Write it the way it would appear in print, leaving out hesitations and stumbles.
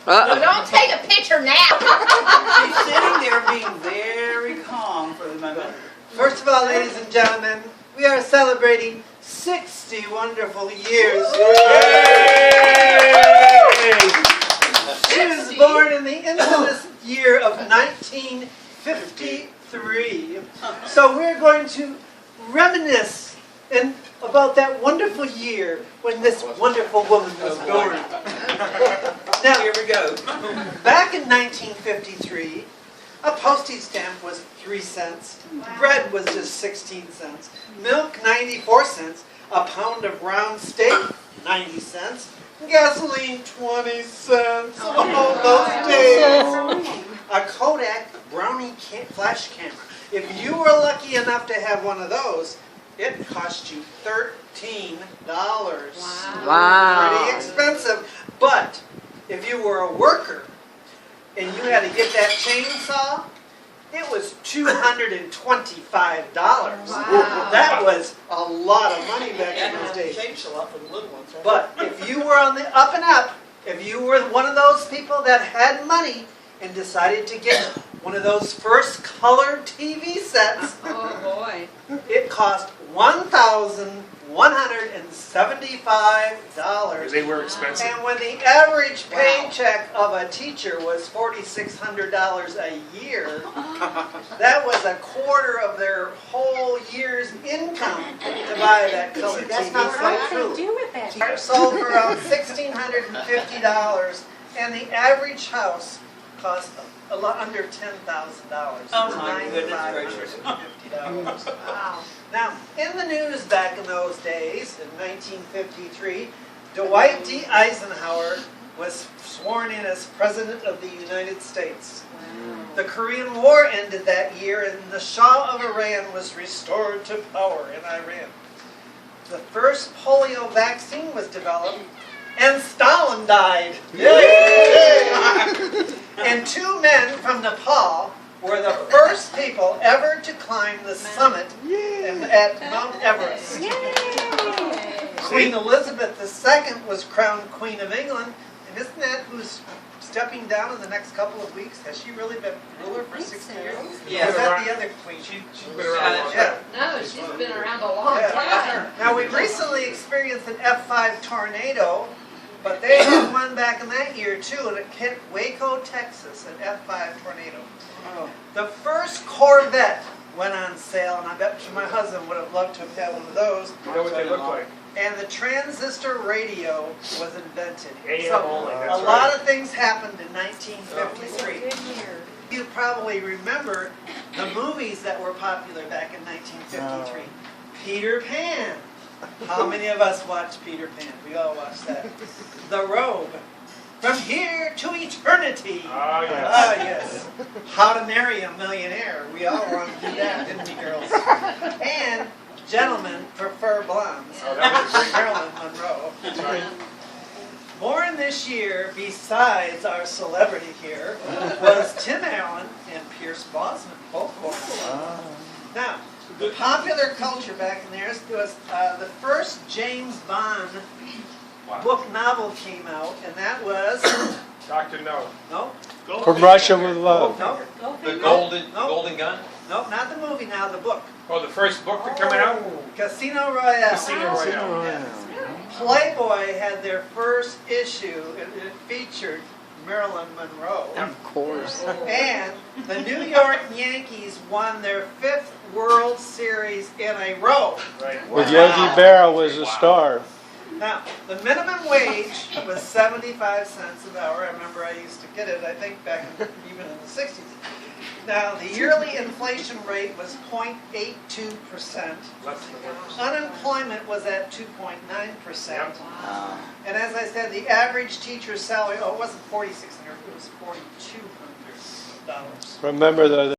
Well, don't take a picture now. She's sitting there being very calm for the moment. First of all, ladies and gentlemen, we are celebrating 60 wonderful years. She was born in the infamous year of 1953. So we're going to reminisce about that wonderful year when this wonderful woman was born. Now, Here we go. back in 1953, a postage stamp was 3 cents, bread was just 16 cents, milk 94 cents, a pound of round steak 90 cents, gasoline 20 cents. Oh, those days. A Kodak Brownie flash camera. If you were lucky enough to have one of those, it cost you $13. Wow. Pretty expensive. But if you were a worker and you had to get that chainsaw, it was $225. Wow. That was a lot of money back in those days. Changed a lot for the little ones. But if you were on the up and up, if you were one of those people that had money and decided to get one of those first color TV sets, Oh boy. it cost $1,175. They were expensive. And when the average paycheck of a teacher was $4,600 a year, that was a quarter of their whole year's income to buy that color TV set. What do they do with that? It sold for around $1,650, and the average house cost a lot under $10,000. Oh my goodness $9,550. Wow. Now, in the news back in those days, in 1953, Dwight D. Eisenhower was sworn in as President of the United States. The Korean War ended that year, and the Shah of Iran was restored to power in Iran. The first polio vaccine was developed, and Stalin died. Yay! And 2 men from Nepal were the first people ever to climb the summit at Mount Everest. Yay. Queen Elizabeth II was crowned Queen of England, and isn't that who's stepping down in the next couple of weeks? Has she really been ruler for 60 years? Yeah. Is that the other queen? She's been around a long time. Yeah. No, she's been around a long Yeah. time. Now, we recently experienced an F5 tornado, but they had one back in that year too, and it hit Waco, Texas, an F5 tornado. The first Corvette went on sale, and I bet you my husband would have loved to have had one of those. You know what they look like? And the transistor radio was invented. AM only, a that's lot right. of things happened in 1953. Good year. You probably remember the movies that were popular back in 1953. Peter Pan. How many of us watched Peter Pan? We all watched that. The Robe. From Here to Eternity. Oh, yes. Ah, yes. How to Marry a Millionaire. We all wanted to do that, didn't we, girls? And Gentlemen Prefer Blondes. Oh, that was Marilyn Monroe. That's right. Born this year, besides our celebrity here, was Tim Allen and Pierce Brosnan, both born. Now, the popular culture back in there was the first James Bond book novel came out, and that was Dr. No. no, From Russia with Love. no, The golden gun? no, not the movie. Now the book, Oh, the first book that coming out? Casino Royale. Casino Royale. Yes. Playboy had their first issue, and it featured Marilyn Monroe. Of course. And the New York Yankees won their 5th World Series in a row. Right. With Yogi Berra was a star. Now, the minimum wage was 75 cents an hour. I remember I used to get it, I think, back even in the 60s. Now, the yearly inflation rate was 0.82%. Less than 1%. Unemployment was at 2.9%. Yep. And as I said, the average teacher's salary, it wasn't $4,600, it was $4,200. Remember the